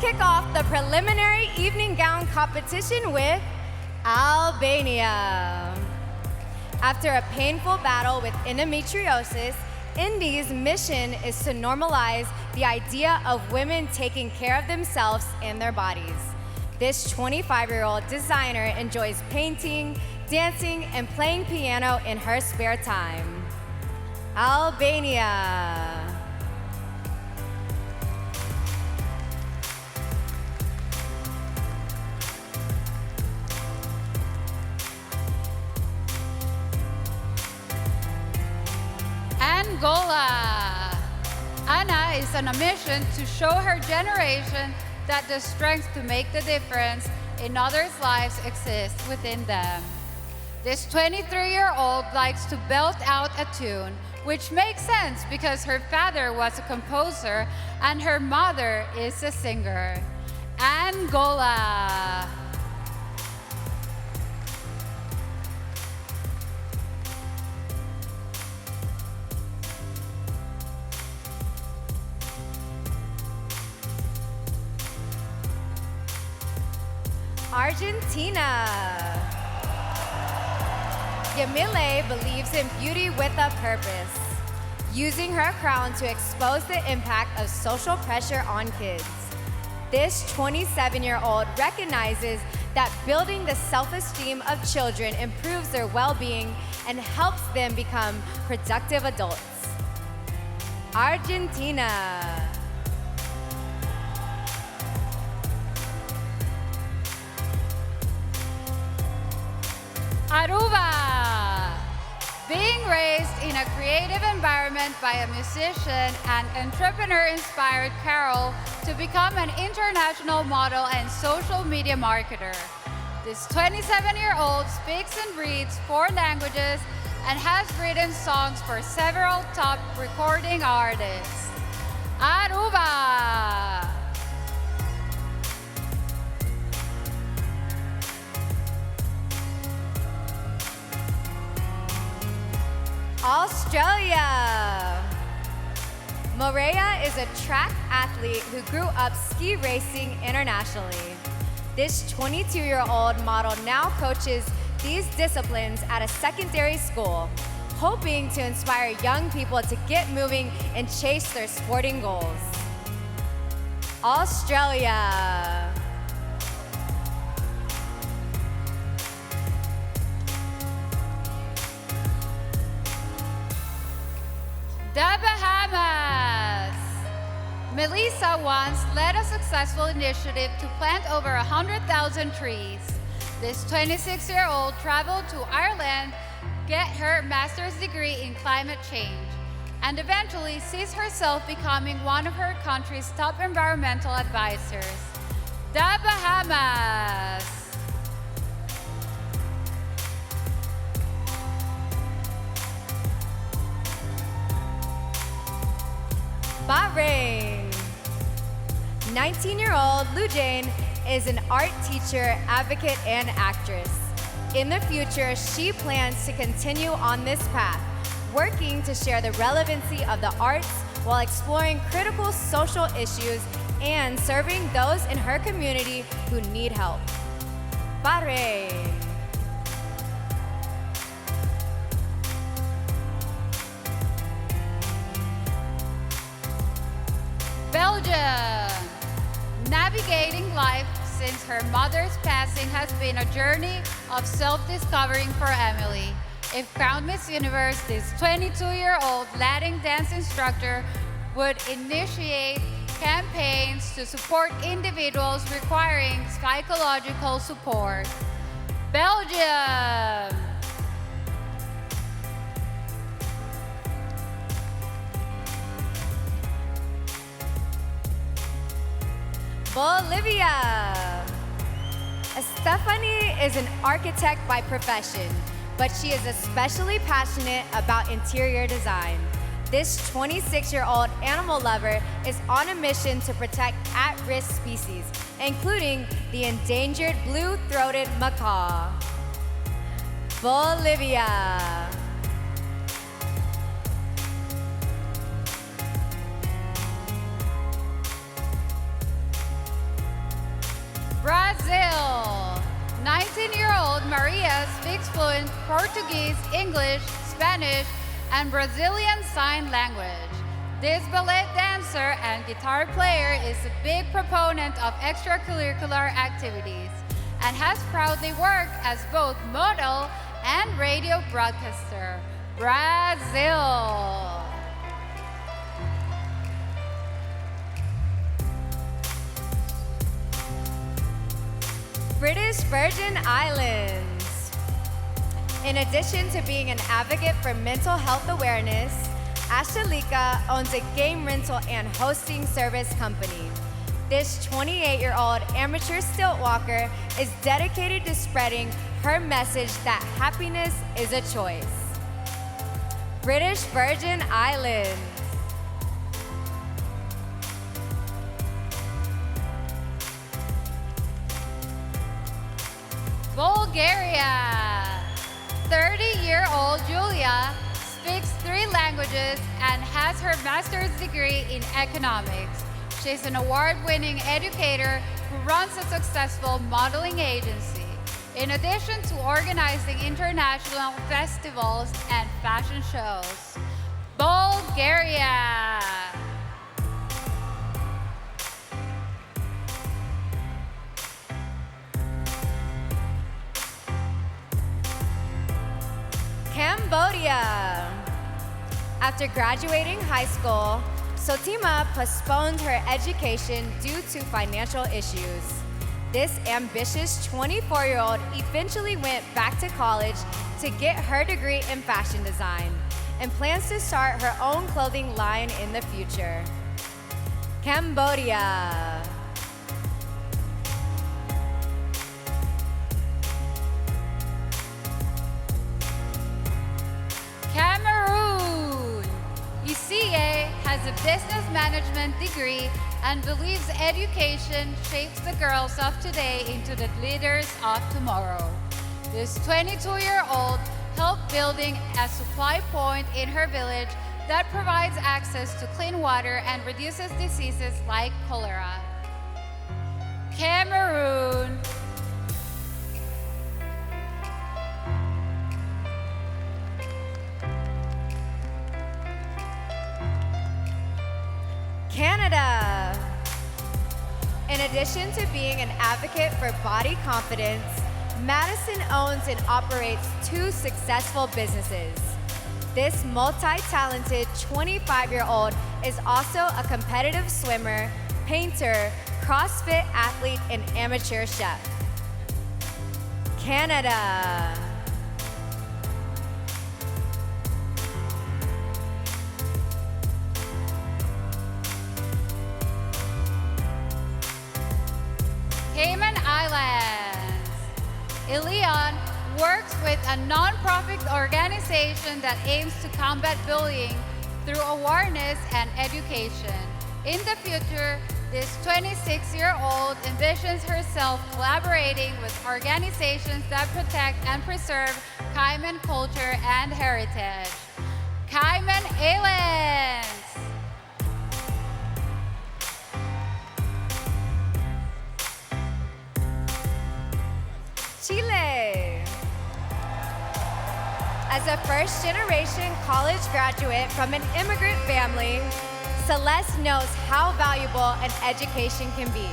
kick off the preliminary evening gown competition with Albania. After a painful battle with endometriosis, Indy's mission is to normalize the idea of women taking care of themselves and their bodies. This 25-year-old designer enjoys painting, dancing, and playing piano in her spare time. Albania. Angola. Anna is on a mission to show her generation that the strength to make the difference in others' lives exists within them. This 23-year-old likes to belt out a tune, which makes sense because her father was a composer and her mother is a singer. Angola. Argentina. Yamile believes in beauty with a purpose, using her crown to expose the impact of social pressure on kids. This 27-year-old recognizes that building the self-esteem of children improves their well-being and helps them become productive adults. Argentina. Aruba. Being raised in a creative environment by a musician and entrepreneur-inspired Carol to become an international model and social media marketer. This 27-year-old speaks and reads 4 languages and has written songs for several top recording artists. Aruba. Australia. Morea is a track athlete who grew up ski racing internationally. This 22-year-old model now coaches these disciplines at a secondary school, hoping to inspire young people to get moving and chase their sporting goals. Australia. The Bahamas. Melissa once led a successful initiative to plant over 100,000 trees. This 26-year-old traveled to Ireland, get her master's degree in climate change, and eventually sees herself becoming one of her country's top environmental advisors. The Bahamas. Bahrain. 19-year-old Lou Jane is an art teacher, advocate, and actress. In the future, she plans to continue on this path, working to share the relevancy of the arts while exploring critical social issues and serving those in her community who need help. Bahrain. Belgium. Navigating life since her mother's passing has been a journey of self-discovering for Emily. If crowned Miss Universe, this 22-year-old Latin dance instructor would initiate campaigns to support individuals requiring psychological support. Belgium. Bolivia. Stephanie is an architect by profession, but she is especially passionate about interior design. This 26-year-old animal lover is on a mission to protect at-risk species, including the endangered blue-throated macaw. Bolivia. Maria speaks fluent Portuguese, English, Spanish, and Brazilian Sign Language. This ballet dancer and guitar player is a big proponent of extracurricular activities and has proudly worked as both model and radio broadcaster. Brazil! British Virgin Islands. In addition to being an advocate for mental health awareness, Ashalika owns a game rental and hosting service company. This 28-year-old amateur stilt walker is dedicated to spreading her message that happiness is a choice. British Virgin Islands. Bulgaria. 30-year-old Julia speaks 3 languages and has her master's degree in economics. She's an award-winning educator who runs a successful modeling agency, in addition to organizing international festivals and fashion shows. Bulgaria. Cambodia. After graduating high school, Sotima postponed her education due to financial issues. This ambitious 24-year-old eventually went back to college to get her degree in fashion design and plans to start her own clothing line in the future. Cambodia. Cameroon. Isiye has a business management degree and believes education shapes the girls of today into the leaders of tomorrow. This 22-year-old helped building a supply point in her village that provides access to clean water and reduces diseases like cholera. Cameroon. Canada. In addition to being an advocate for body confidence, Madison owns and operates 2 successful businesses. This multi-talented 25-year-old is also a competitive swimmer, painter, CrossFit athlete, and amateur chef. Canada. Cayman Islands. Ilion works with a non-profit organization that aims to combat bullying through awareness and education. In the future, this 26-year-old envisions herself collaborating with organizations that protect and preserve Cayman culture and heritage. Cayman Islands. Chile. As a first-generation college graduate from an immigrant family, Celeste knows how valuable an education can be.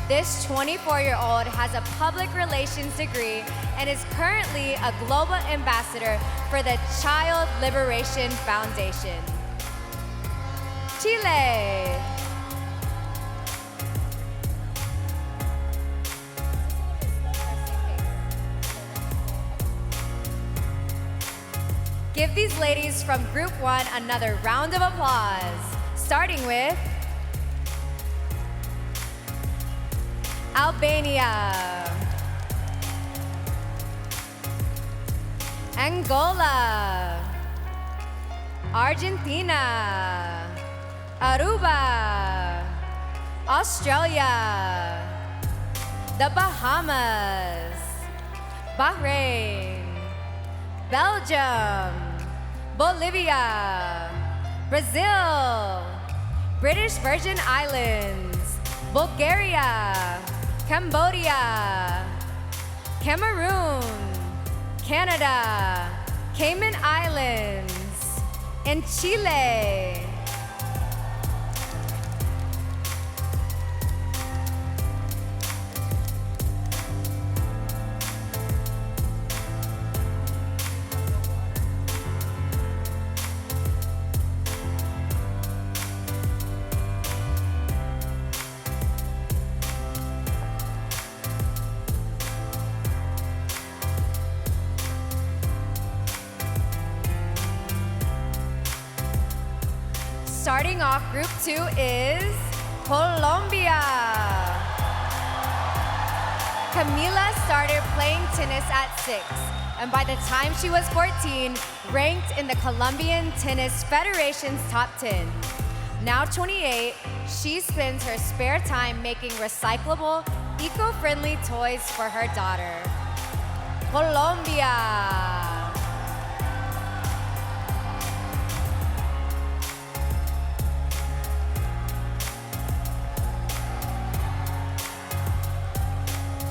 This 24-year-old has a public relations degree and is currently a global ambassador for the Child Liberation Foundation. Chile. Give these ladies from Group 1 another round of applause, starting with Albania, Angola, Argentina, Aruba, Australia, the Bahamas, Bahrain, Belgium, Bolivia, Brazil, British Virgin Islands, Bulgaria, Cambodia, Cameroon, Canada, Cayman Islands, and Chile. Starting off Group 2 is Colombia. Camila started playing tennis at 6, and by the time she was 14, ranked in the Colombian Tennis Federation's top 10. Now 28, she spends her spare time making recyclable, eco-friendly toys for her daughter. Colombia.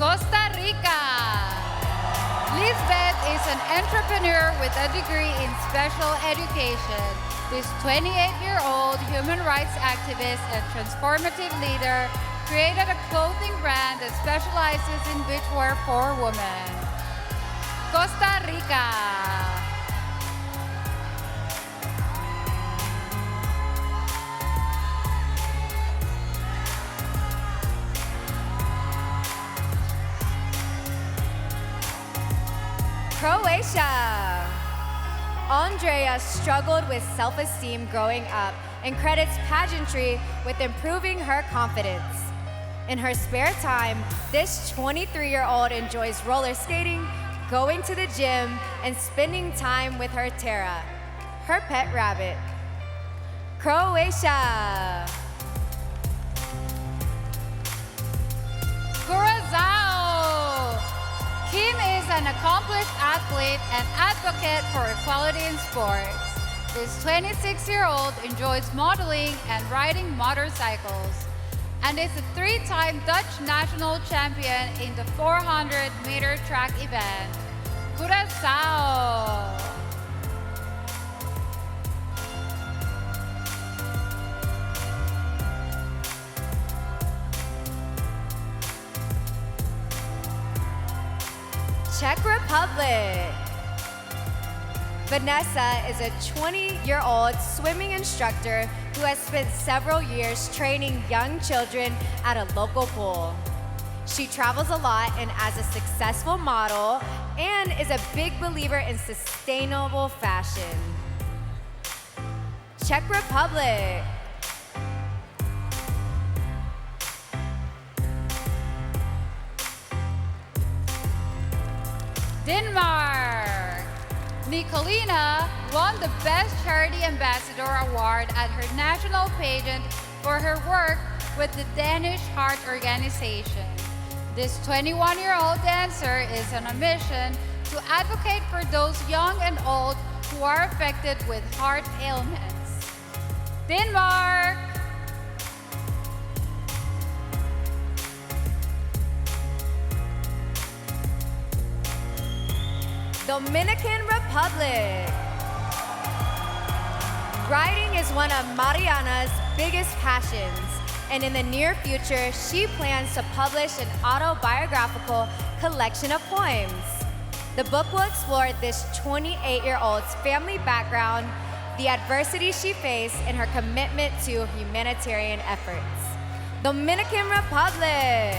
Costa Rica. Lisbeth is an entrepreneur with a degree in special education. This 28-year-old human rights activist and transformative leader created a clothing brand that specializes in beachwear for women. Costa Rica. Croatia. Andrea struggled with self-esteem growing up and credits pageantry with improving her confidence. In her spare time, this 23-year-old enjoys roller skating, going to the gym, and spending time with her Tara, her pet rabbit. Croatia. Curacao. Kim is an accomplished athlete and advocate for equality in sports. This 26-year-old enjoys modeling and riding motorcycles and is a 3-time Dutch national champion in the 400-meter track event. Curacao. Czech Republic. Vanessa is a 20-year-old swimming instructor who has spent several years training young children at a local pool. She travels a lot and as a successful model and is a big believer in sustainable fashion. Czech Republic. Denmark. Nicolina won the Best Charity Ambassador Award at her national pageant for her work with the Danish Heart Organization. This 21-year-old dancer is on a mission to advocate for those young and old who are affected with heart ailments. Denmark. Dominican Republic. Writing is one of Mariana's biggest passions, and in the near future, she plans to publish an autobiographical collection of poems. The book will explore this 28-year-old's family background, the adversity she faced, and her commitment to humanitarian efforts. Dominican Republic.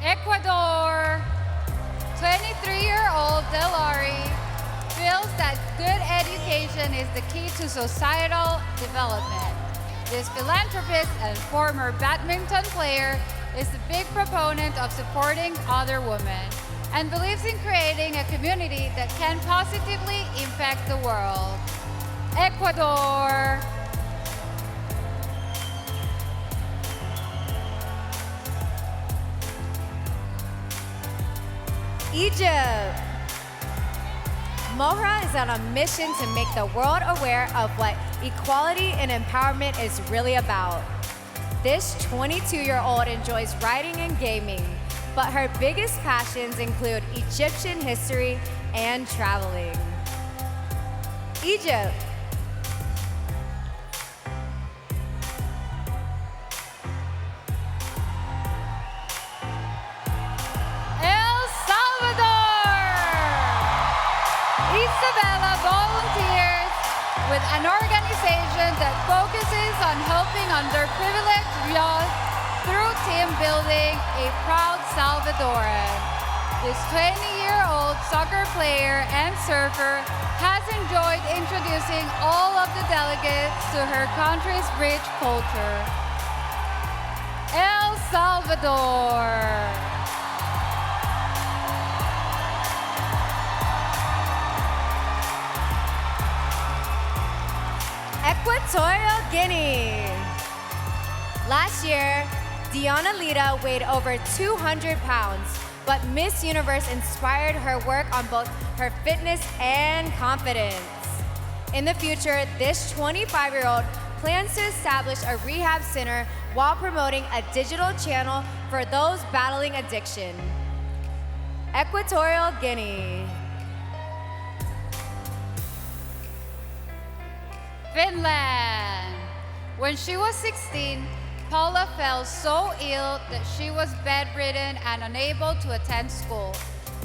Ecuador. 23-year-old Delari feels that good education is the key to societal development. This philanthropist and former badminton player is a big proponent of supporting other women and believes in creating a community that can positively impact the world. Ecuador. Egypt. Mohra is on a mission to make the world aware of what equality and empowerment is really about. This 22-year-old enjoys writing and gaming, but her biggest passions include Egyptian history and traveling. Egypt. El Salvador! Isabella volunteers with an organization that focuses on helping underprivileged youth through team building, a proud Salvadoran. This 20-year-old soccer player and surfer has enjoyed introducing all of the delegates to her country's rich culture. El Salvador. Equatorial Guinea. Last year, Diana Lita weighed over 200 pounds, but Miss Universe inspired her work on both her fitness and confidence. In the future, this 25-year-old plans to establish a rehab center while promoting a digital channel for those battling addiction. Equatorial Guinea. Finland. When she was 16, Paula fell so ill that she was bedridden and unable to attend school.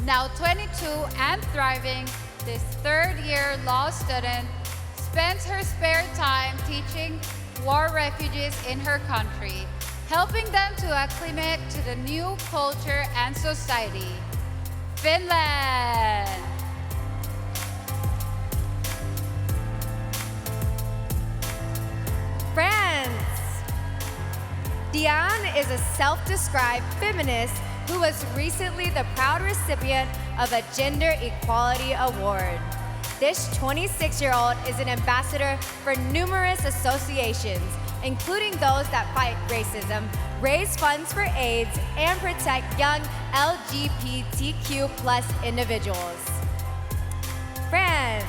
Now 22 and thriving, this third-year law student spends her spare time teaching war refugees in her country, helping them to acclimate to the new culture and society. Finland! France. Diane is a self-described feminist who was recently the proud recipient of a Gender Equality Award. This 26-year-old is an ambassador for numerous associations, including those that fight racism, raise funds for AIDS, and protect young LGBTQ+ individuals. France.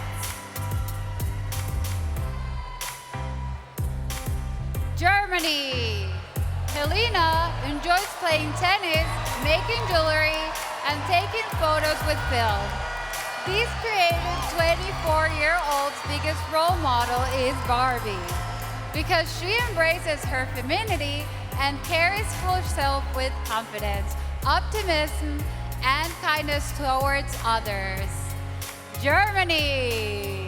Germany. Helena enjoys playing tennis, making jewelry, and taking photos with film. This creative 24-year-old's biggest role model is Barbie, because she embraces her femininity and carries herself with confidence, optimism, and kindness towards others. Germany.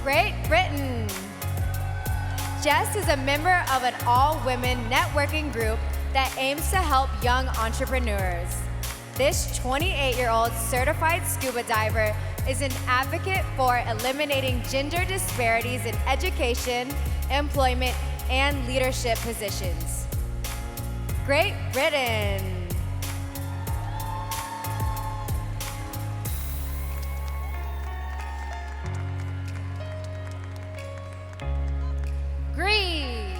Great Britain. Jess is a member of an all-women networking group that aims to help young entrepreneurs. This 28-year-old certified scuba diver is an advocate for eliminating gender disparities in education, employment, and leadership positions. Great Britain. Greece.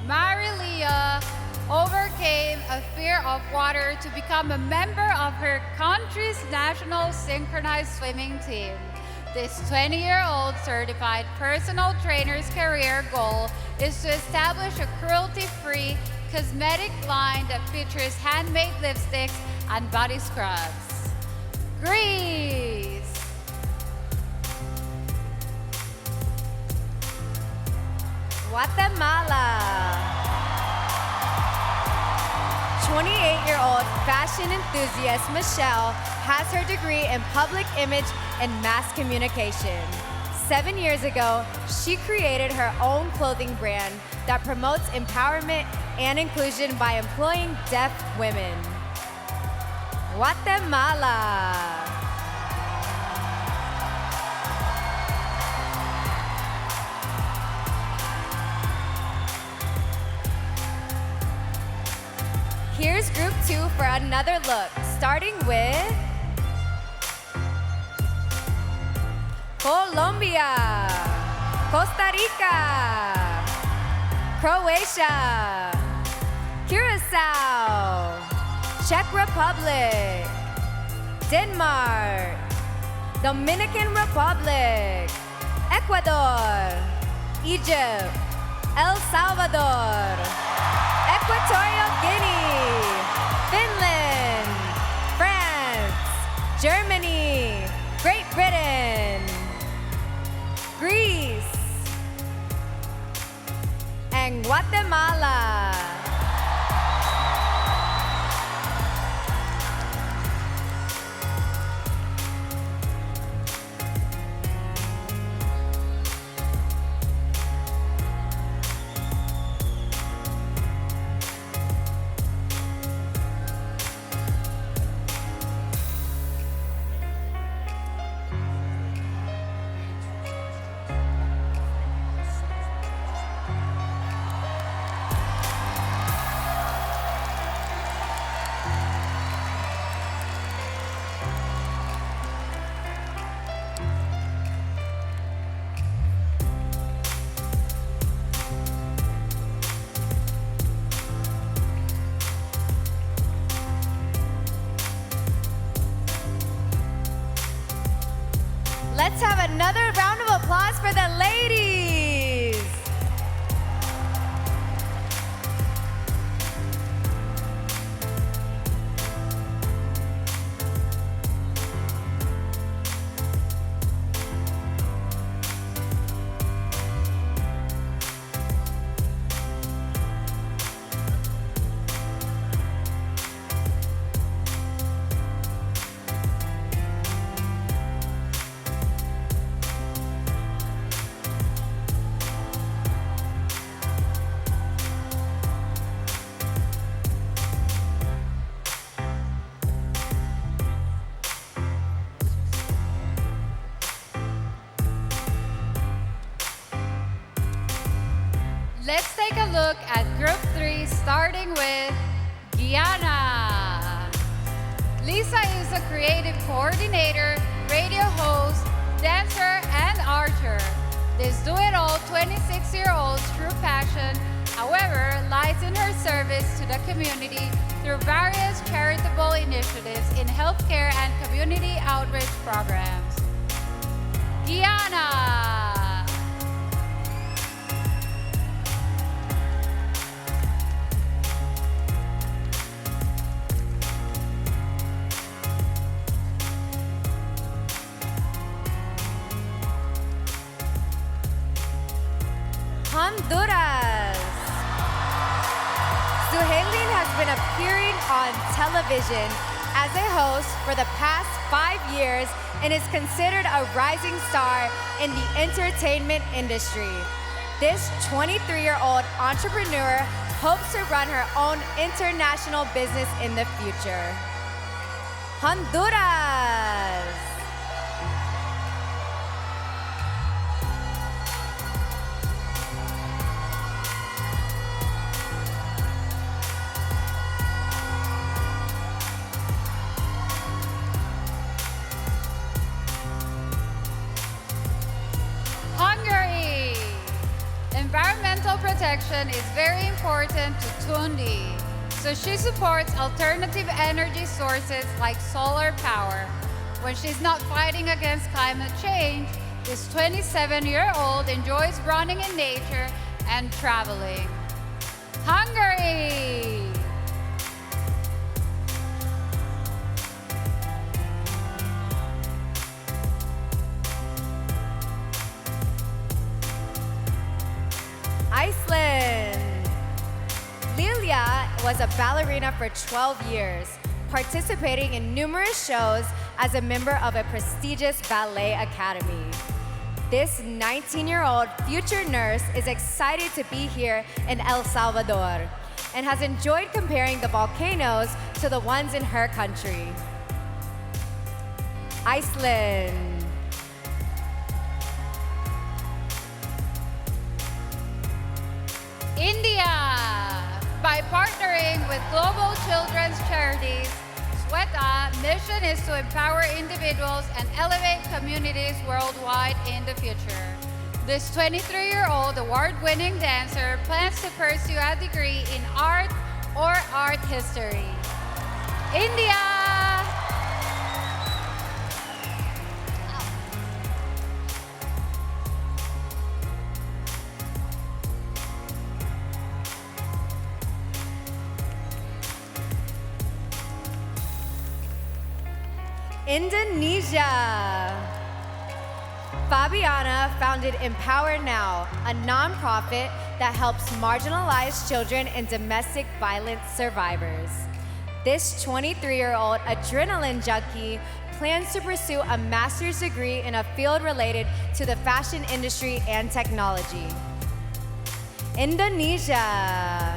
Marilia overcame a fear of water to become a member of her country's national synchronized swimming team. This 20-year-old certified personal trainer's career goal is to establish a cruelty-free cosmetic line that features handmade lipsticks and body scrubs. Greece. Guatemala. 28-year-old fashion enthusiast Michelle has her degree in public image and mass communication. 7 years ago, she created her own clothing brand that promotes empowerment and inclusion by employing deaf women. Guatemala. Here's group 2 for another look, starting with Colombia, Costa Rica, Croatia, Curacao, Czech Republic, Denmark, Dominican Republic, Ecuador, Egypt, El Salvador, Equatorial Guinea, Finland, France, Germany, Great Britain, Greece, and Guatemala. Let's have another round of applause for the ladies. Let's take a look at Group 3, starting with Guyana. Lisa is a creative coordinator, radio host, dancer, and archer. This do-it-all 26-year-old's true passion, however, lies in her service to the community through various charitable initiatives in healthcare and community outreach programs. Guyana. Honduras. Zuhailin has been appearing on television as a host for the past 5 years and is considered a rising star in the entertainment industry. This 23-year-old entrepreneur hopes to run her own international business in the future. Honduras. Hungary. Environmental protection is very important to Tundi, so she supports alternative energy sources like solar power. When she's not fighting against climate change, this 27-year-old enjoys running in nature and traveling. Hungary. Iceland. Lilia was a ballerina for 12 years, participating in numerous shows as a member of a prestigious ballet academy. This 19-year-old future nurse is excited to be here in El Salvador and has enjoyed comparing the volcanoes to the ones in her country. Iceland. India. By partnering with global children's charities, SWETA mission is to empower individuals and elevate communities worldwide in the future. This 23-year-old award-winning dancer plans to pursue a degree in art, or art history. India! Indonesia. Fabiana founded Empower Now, a nonprofit that helps marginalized children and domestic violence survivors. This 23-year-old adrenaline junkie plans to pursue a master's degree in a field related to the fashion industry and technology. Indonesia.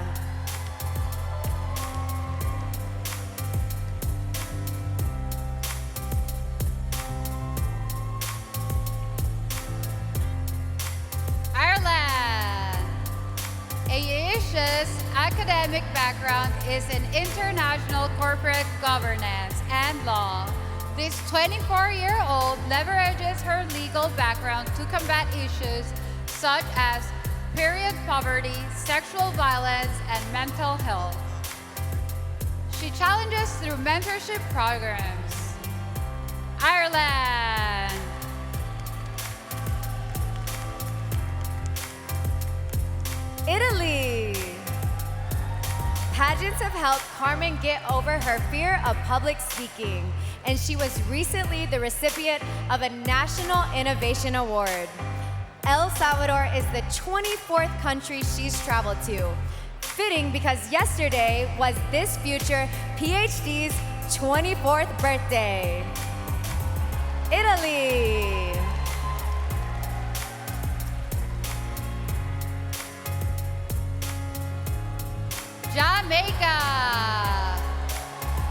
Ayesha's academic background is in international corporate governance and law. This 24-year-old leverages her legal background to combat issues such as period poverty, sexual violence, and mental health. She challenges through mentorship programs. Ireland. Italy. Pageants have helped Carmen get over her fear of public speaking, and she was recently the recipient of a National Innovation Award. El Salvador is the 24th country she's traveled to. Fitting because yesterday was this future PhD's 24th birthday. Italy. Jamaica.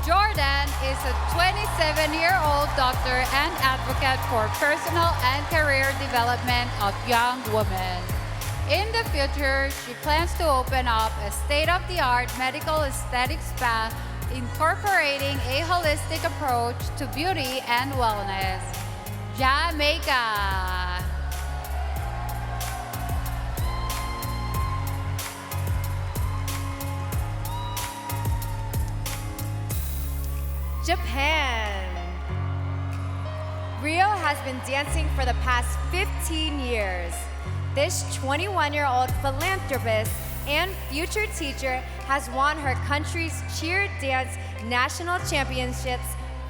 Jordan is a 27-year-old doctor and advocate for personal and career development of young women. In the future, she plans to open up a state-of-the-art medical aesthetics spa incorporating a holistic approach to beauty and wellness. Jamaica. Japan. Rio has been dancing for the past 15 years. This 21-year-old philanthropist and future teacher has won her country's cheer dance national championships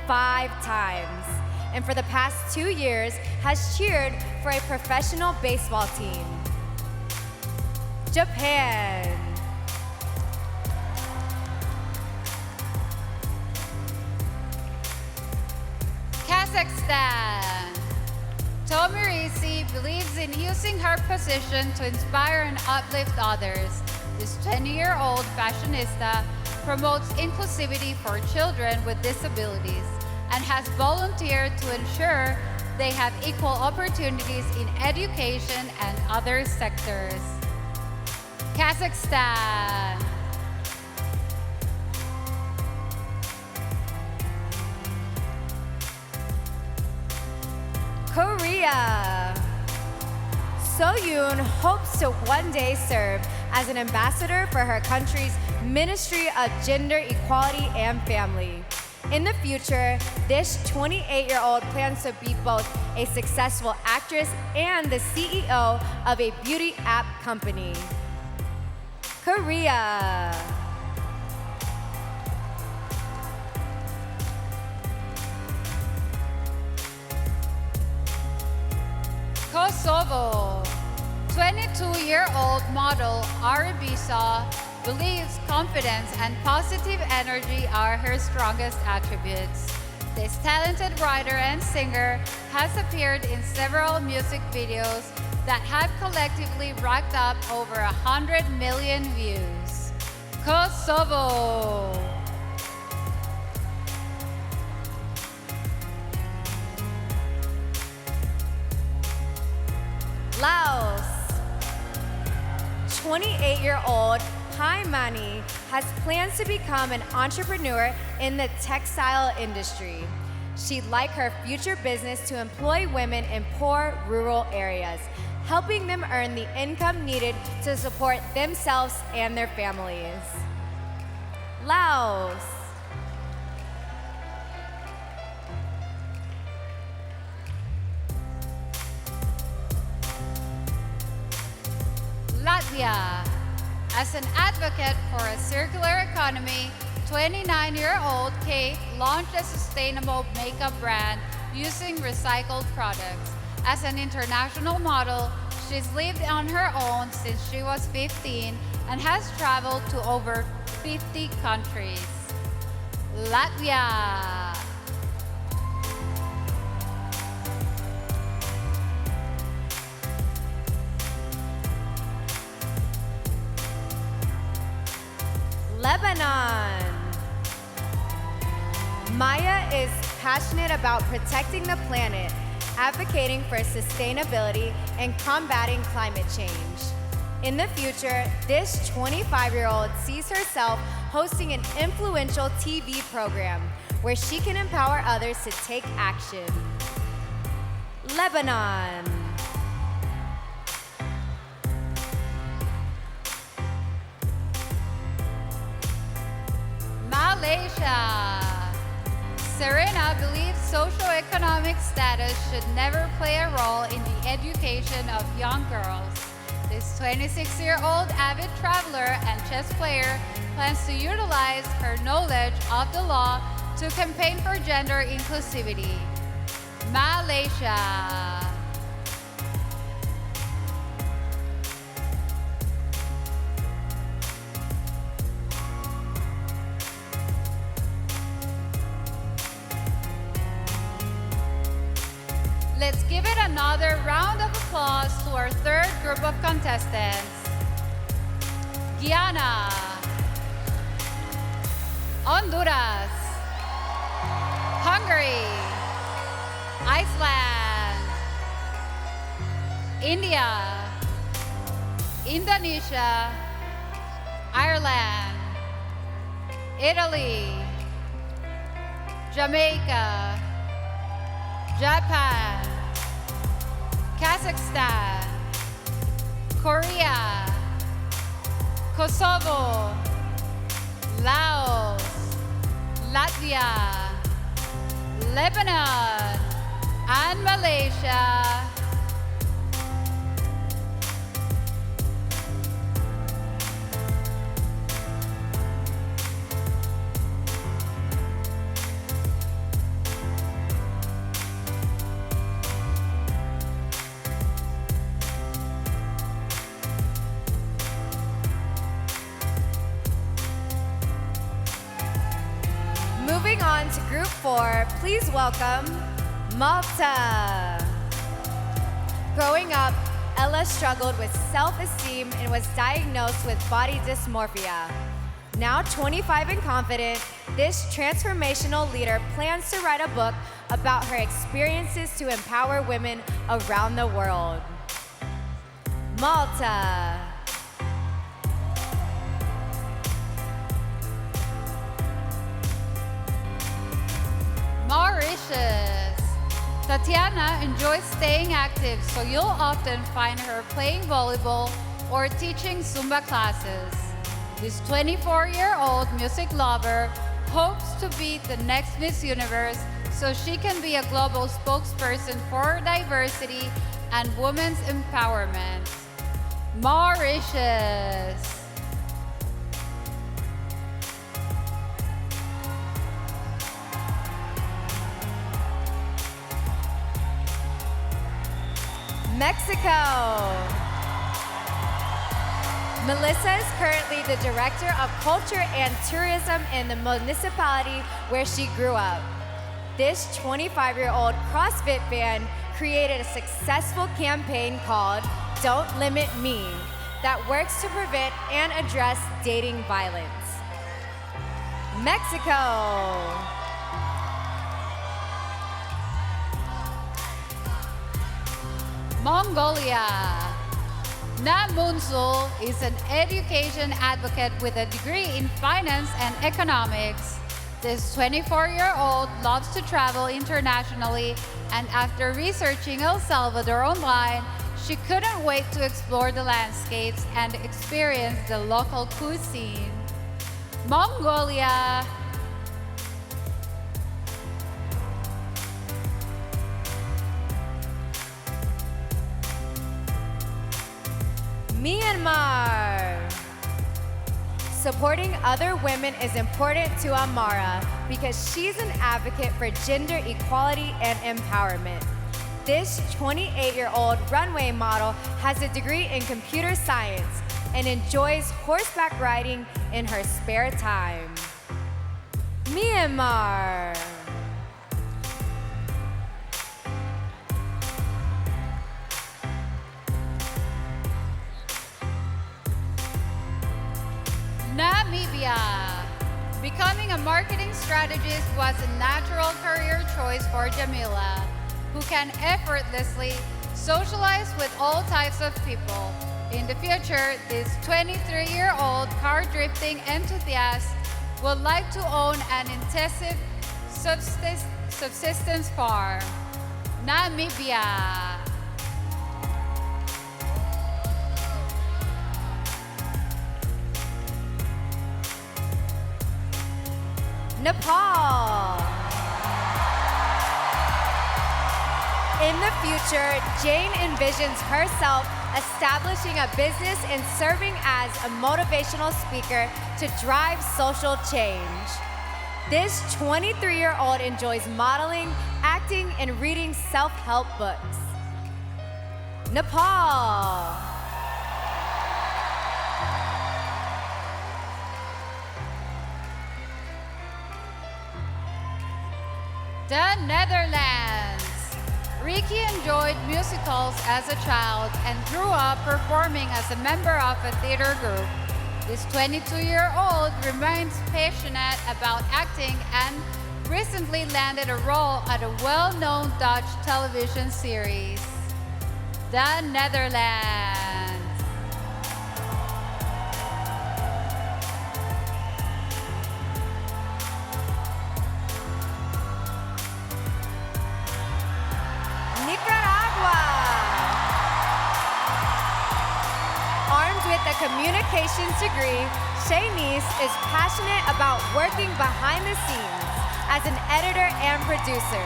5 times. And for the past 2 years has cheered for a professional baseball team. Japan. Kazakhstan. Tomirisi believes in using her position to inspire and uplift others. This 20-year-old fashionista promotes inclusivity for children with disabilities and has volunteered to ensure they have equal opportunities in education and other sectors. Kazakhstan. Korea. So-yoon hopes to one day serve as an ambassador for her country's Ministry of Gender Equality and Family. In the future, this 28-year-old plans to be both a successful actress and the CEO of a beauty app company. Korea. Kosovo. 22-year-old model Arabisa believes confidence and positive energy are her strongest attributes. This talented writer and singer has appeared in several music videos that have collectively racked up over 100 million views. Kosovo. Laos. 28-year-old Paimani has plans to become an entrepreneur in the textile industry. She'd like her future business to employ women in poor rural areas, helping them earn the income needed to support themselves and their families. Laos. Latvia. As an advocate for a circular economy, 29-year-old Kate launched a sustainable makeup brand using recycled products. As an international model, she's lived on her own since she was 15 and has traveled to over 50 countries. Latvia. Lebanon. Maya is passionate about protecting the planet, advocating for sustainability, and combating climate change. In the future, this 25-year-old sees herself hosting an influential TV program where she can empower others to take action. Lebanon. Malaysia. Serena believes socioeconomic status should never play a role in the education of young girls. This 26-year-old avid traveler and chess player plans to utilize her knowledge of the law to campaign for gender inclusivity. Malaysia. Let's give it another round of applause to our third group of contestants. Guyana, Honduras, Hungary, Iceland, India, Indonesia, Ireland, Italy, Jamaica, Japan, Kazakhstan, Korea, Kosovo, Laos, Latvia, Lebanon, and Malaysia. Moving on to Group 4, please welcome Malta. Growing up, Ella struggled with self-esteem and was diagnosed with body dysmorphia. Now 25 and confident, this transformational leader plans to write a book about her experiences to empower women around the world. Malta. Mauritius. Tatiana enjoys staying active, so you'll often find her playing volleyball or teaching Zumba classes. This 24-year-old music lover hopes to be the next Miss Universe so she can be a global spokesperson for diversity and women's empowerment. Mauritius. Mexico. Melissa is currently the Director of Culture and Tourism in the municipality where she grew up. This 25-year-old CrossFit fan created a successful campaign called Don't Limit Me that works to prevent and address dating violence. Mexico. Mongolia. Nam Munsul is an education advocate with a degree in finance and economics. This 24-year-old loves to travel internationally, and after researching El Salvador online, she couldn't wait to explore the landscapes and experience the local cuisine. Mongolia, Myanmar. Supporting other women is important to Amara because she's an advocate for gender equality and empowerment. This 28-year-old runway model has a degree in computer science and enjoys horseback riding in her spare time. Myanmar. Namibia. Becoming a marketing strategist was a natural career choice for Jamila, who can effortlessly socialize with all types of people. In the future, this 23-year-old car drifting enthusiast would like to own an intensive subsistence farm. Namibia. Nepal. In the future, Jane envisions herself establishing a business and serving as a motivational speaker to drive social change. This 23-year-old enjoys modeling, acting, and reading self-help books. Nepal. The Netherlands. Ricky enjoyed musicals as a child and grew up performing as a member of a theater group. This 22-year-old remains passionate about acting and recently landed a role at a well-known Dutch television series. The Netherlands. Nicaragua. Armed with a communications degree, Shanice is passionate about working behind the scenes as an editor and producer.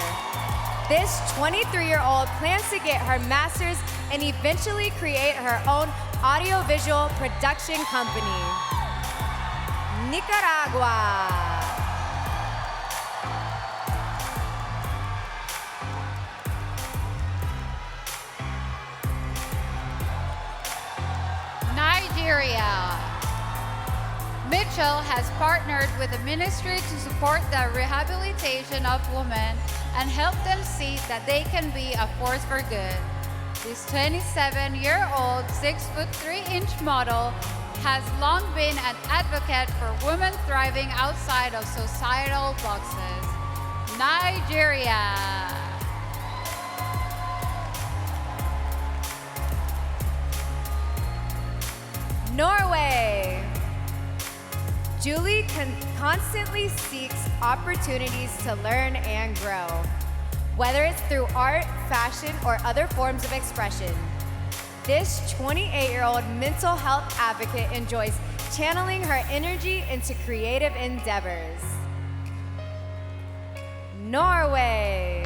This 23-year-old plans to get her master's and eventually create her own audiovisual production company. Nicaragua. Nigeria. Mitchell has partnered with the ministry to support the rehabilitation of women and help them see that they can be a force for good. This 27-year-old 6'3" model has long been an advocate for women thriving outside of societal boxes. Nigeria. Norway. Julie constantly seeks opportunities to learn and grow, whether it's through art, fashion, or other forms of expression. This 28-year-old mental health advocate enjoys channeling her energy into creative endeavors. Norway.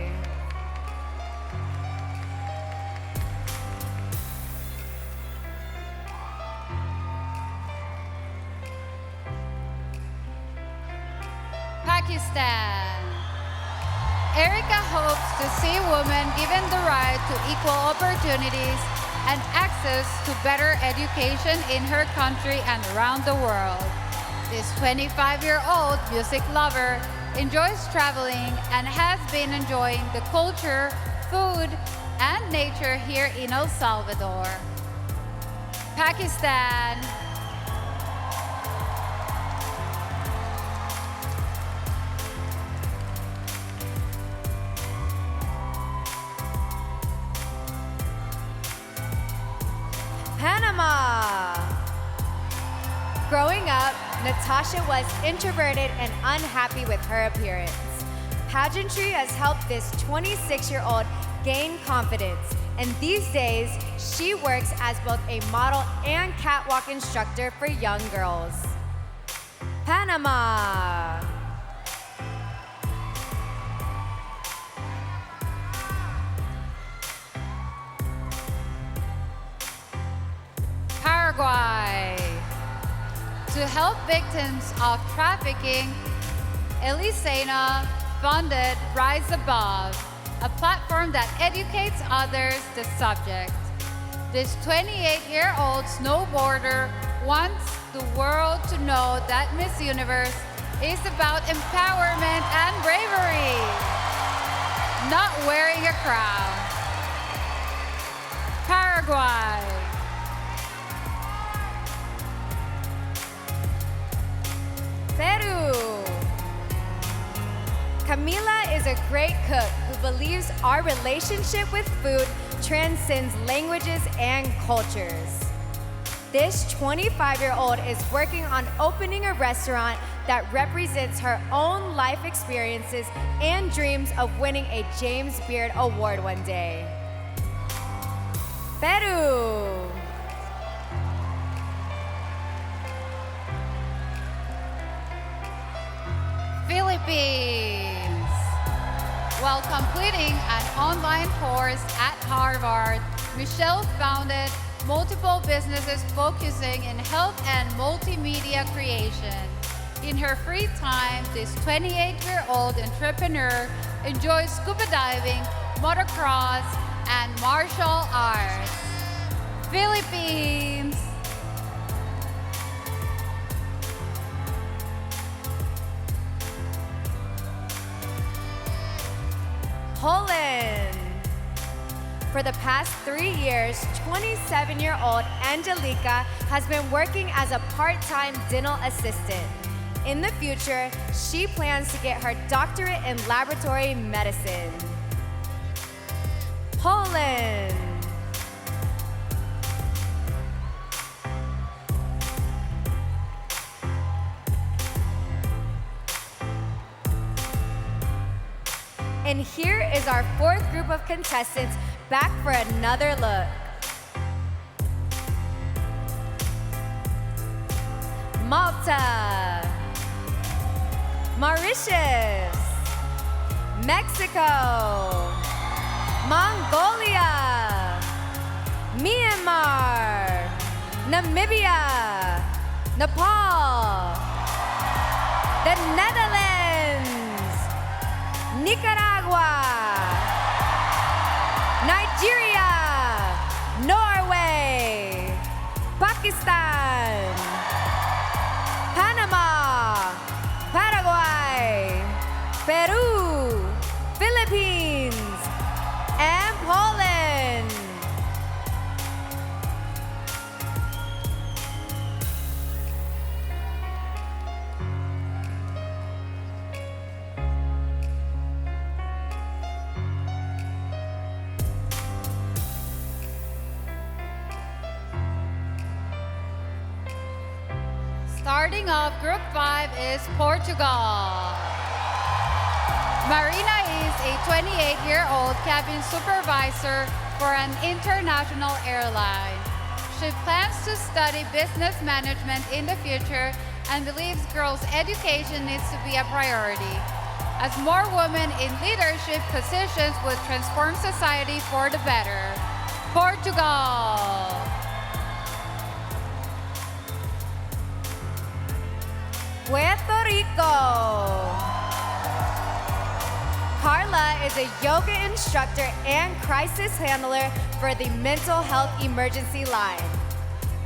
Pakistan. Erica hopes to see women given the right to equal opportunities and access to better education in her country and around the world. This 25-year-old music lover enjoys traveling and has been enjoying the culture, food, and nature here in El Salvador. Pakistan. Panama. Growing up, Natasha was introverted and unhappy with her appearance. Pageantry has helped this 26-year-old gain confidence, and these days, she works as both a model and catwalk instructor for young girls. Panama. Paraguay. To help victims of trafficking, Elisena funded Rise Above, a platform that educates others the subject. This 28-year-old snowboarder wants the world to know that Miss Universe is about empowerment and bravery, not wearing a crown. Paraguay. Peru. Camila is a great cook who believes our relationship with food transcends languages and cultures. This 25-year-old is working on opening a restaurant that represents her own life experiences and dreams of winning a James Beard Award one day. Peru. Philippines. While completing an online course at Harvard, Michelle founded multiple businesses focusing in health and multimedia creation. In her free time, this 28-year-old entrepreneur enjoys scuba diving, motocross, and martial arts. Philippines. Poland. For the past 3 years, 27-year-old Angelica has been working as a part-time dental assistant. In the future, she plans to get her doctorate in laboratory medicine. Poland. And here is our fourth group of contestants back for another look. Malta, Mauritius, Mexico, Mongolia, Myanmar, Namibia, Nepal, the Netherlands, Nicaragua, Nigeria, Norway, Pakistan, Panama, Paraguay, Peru, Philippines, and Poland. Starting off, Group 5 is Portugal. Marina is a 28-year-old cabin supervisor for an international airline. She plans to study business management in the future and believes girls' education needs to be a priority, as more women in leadership positions would transform society for the better. Portugal. Puerto Rico. Carla is a yoga instructor and crisis handler for the mental health emergency line.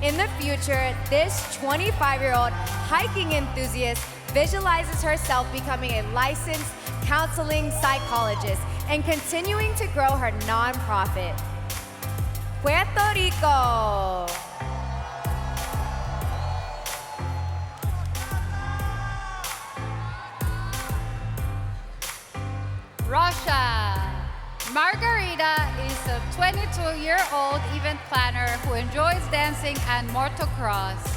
In the future, this 25-year-old hiking enthusiast visualizes herself becoming a licensed counseling psychologist and continuing to grow her nonprofit. Puerto Rico. Russia. Margarita is a 22-year-old event planner who enjoys dancing and motocross.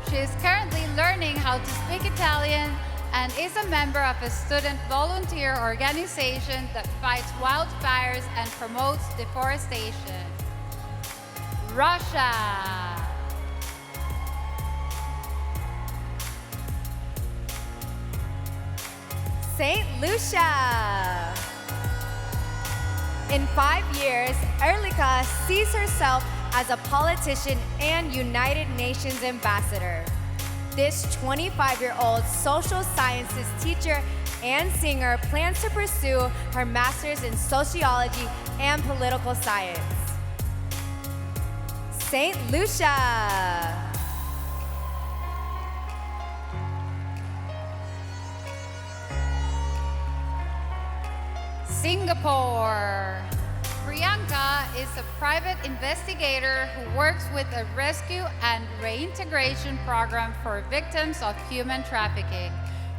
She is currently learning how to speak Italian and is a member of a student volunteer organization that fights wildfires and promotes deforestation. Russia. St. Lucia. In 5 years, Erlika sees herself as a politician and United Nations ambassador. This 25-year-old social sciences teacher and singer plans to pursue her master's in sociology and political science. St. Lucia. Singapore. Priyanka is a private investigator who works with a rescue and reintegration program for victims of human trafficking.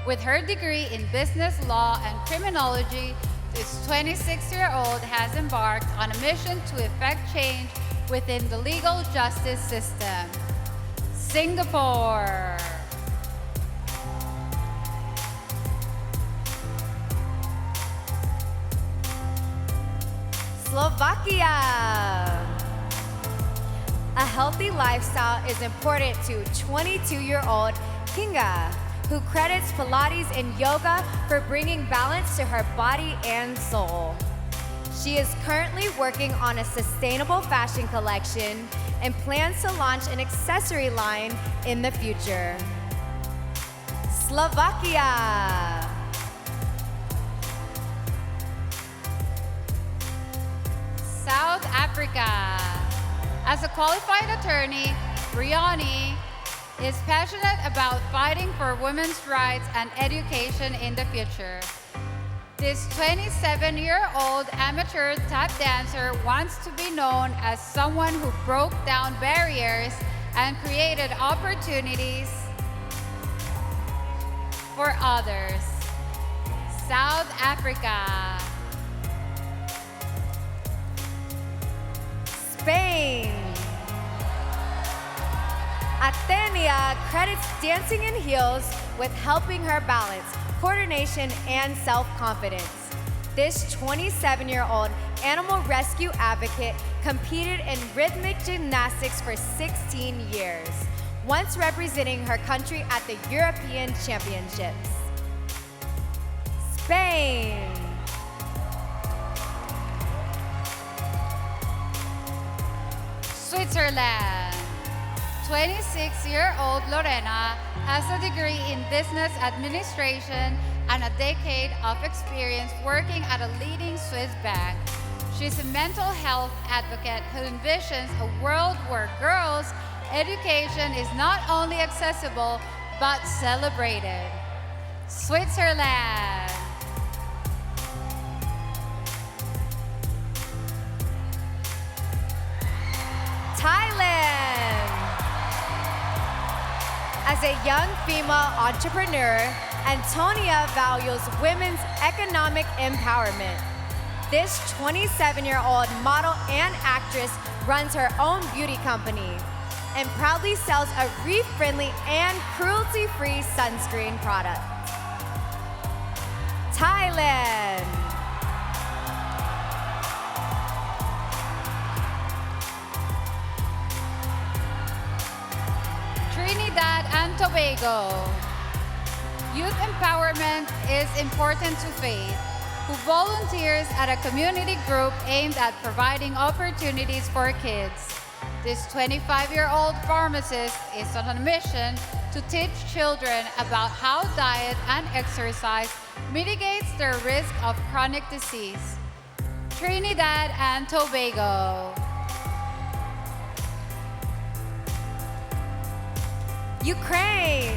With her degree in business law and criminology, this 26-year-old has embarked on a mission to effect change within the legal justice system. Singapore. Slovakia. A healthy lifestyle is important to 22-year-old Kinga, who credits Pilates and yoga for bringing balance to her body and soul. She is currently working on a sustainable fashion collection and plans to launch an accessory line in the future. Slovakia. South Africa. As a qualified attorney, Briani is passionate about fighting for women's rights and education in the future. This 27-year-old amateur tap dancer wants to be known as someone who broke down barriers and created opportunities for others. South Africa. Spain. Athenia credits dancing in heels with helping her balance, coordination, and self-confidence. This 27-year-old animal rescue advocate competed in rhythmic gymnastics for 16 years, once representing her country at the European Championships. Spain. Switzerland. 26-year-old Lorena has a degree in business administration and a decade of experience working at a leading Swiss bank. She's a mental health advocate who envisions a world where girls' education is not only accessible but celebrated. Switzerland. Thailand. As a young female entrepreneur, Antonia values women's economic empowerment. This 27-year-old model and actress runs her own beauty company and proudly sells a reef-friendly and cruelty-free sunscreen product. Thailand. Trinidad and Tobago. Youth empowerment is important to Faith, who volunteers at a community group aimed at providing opportunities for kids. This 25-year-old pharmacist is on a mission to teach children about how diet and exercise mitigates their risk of chronic disease. Trinidad and Tobago. Ukraine.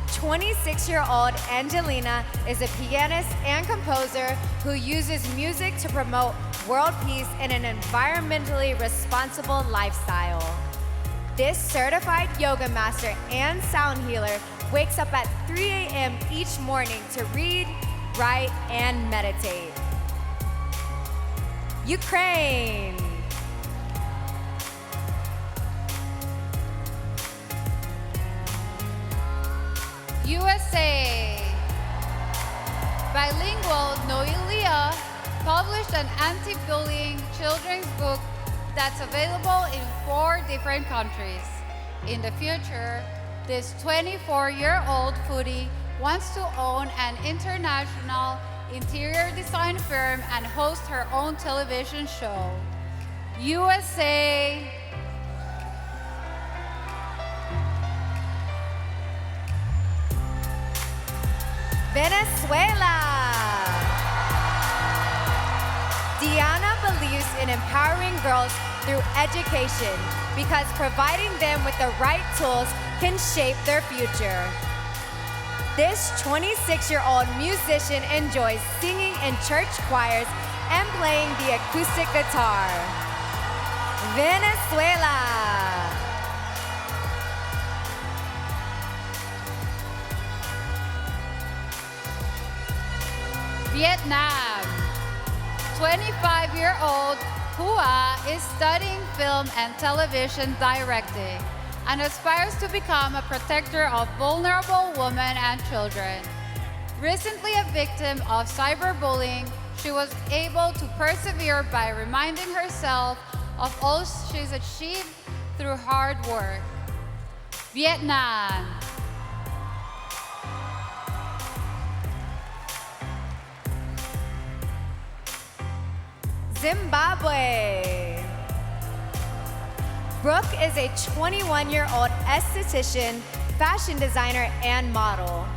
26-year-old Angelina is a pianist and composer who uses music to promote world peace and an environmentally responsible lifestyle. This certified yoga master and sound healer wakes up at 3 a.m. each morning to read, write, and meditate. Ukraine. USA. Bilingual Noelia published an anti-bullying children's book that's available in 4 different countries. In the future, this 24-year-old foodie wants to own an international interior design firm and host her own television show. USA. Venezuela. Diana believes in empowering girls through education because providing them with the right tools can shape their future. This 26-year-old musician enjoys singing in church choirs and playing the acoustic guitar. Venezuela. Vietnam. 25-year-old Hua is studying film and television directing and aspires to become a protector of vulnerable women and children. Recently a victim of cyberbullying, she was able to persevere by reminding herself of all she's achieved through hard work. Vietnam. Zimbabwe. Brooke is a 21-year-old esthetician, fashion designer, and model.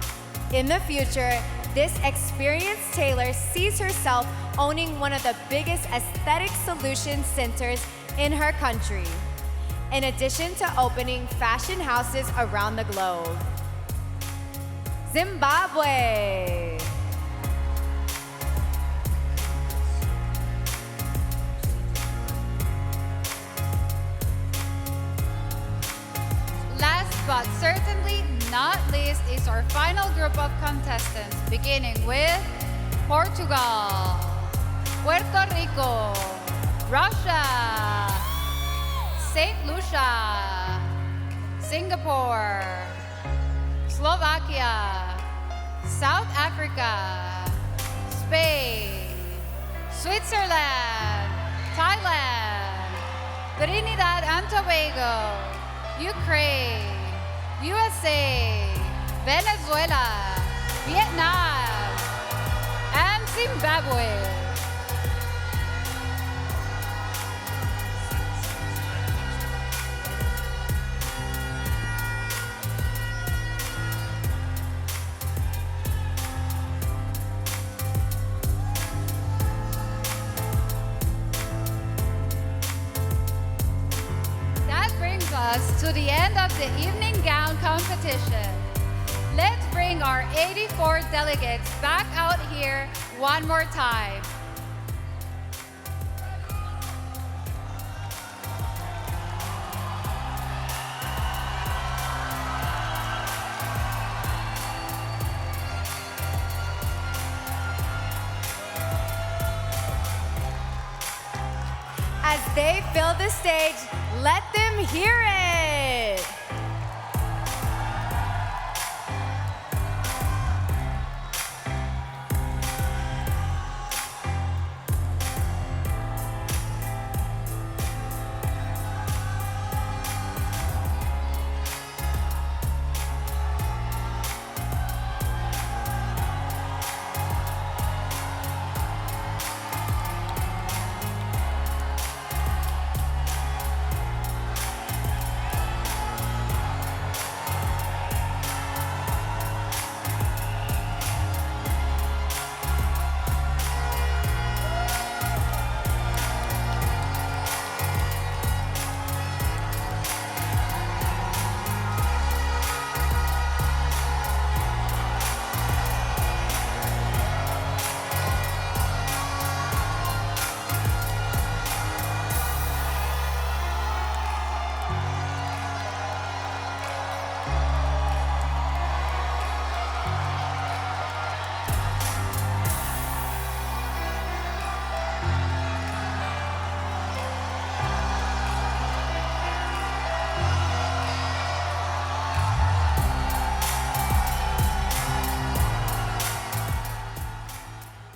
In the future, this experienced tailor sees herself owning one of the biggest aesthetic solution centers in her country, in addition to opening fashion houses around the globe. Zimbabwe. Last but certainly not least is our final group of contestants, beginning with Portugal, Puerto Rico, Russia, St. Lucia, Singapore, Slovakia, South Africa, Spain, Switzerland, Thailand, Trinidad and Tobago, Ukraine, USA, Venezuela, Vietnam, and Zimbabwe. Us to the end of the evening gown competition. Let's bring our 84 delegates back out here one more time. As they fill the stage, let them hear it.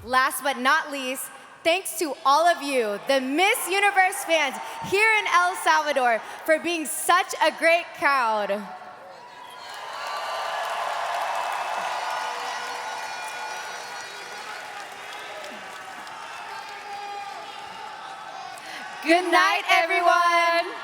Last but not least, thanks to all of you, the Miss Universe fans here in El Salvador, for being such a great crowd. Good night, everyone.